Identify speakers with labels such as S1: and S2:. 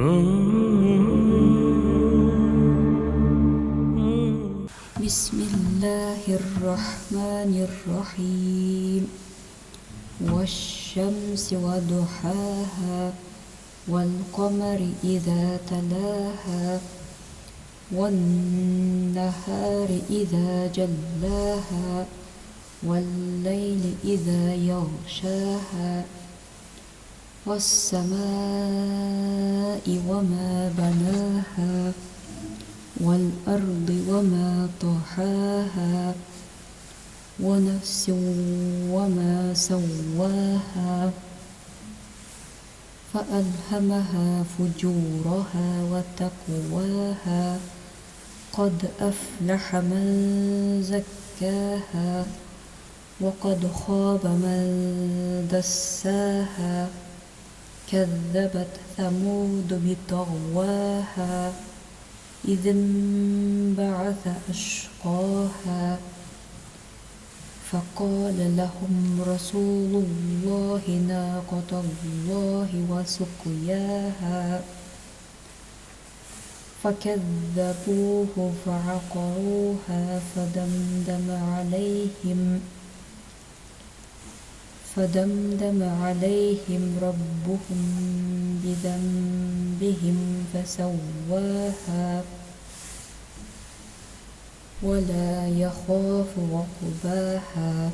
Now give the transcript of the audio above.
S1: بسم الله الرحمن الرحيم والشمس وضحاها والقمر إذا تلاها والنهار إذا جلاها والليل إذا يغشاها والسماء وما بناها والأرض وما طحاها ونفس وما سواها فألهمها فجورها وتقواها قد أفلح من زكاها وقد خاب من دساها كذبت ثمود بطغواها إذ انبعث أشقاها فقال لهم رسول الله ناقة الله وسقياها فكذبوه فعقروها فدمدم عليهم ربهم بذنبهم فسواها ولا يخاف عقباها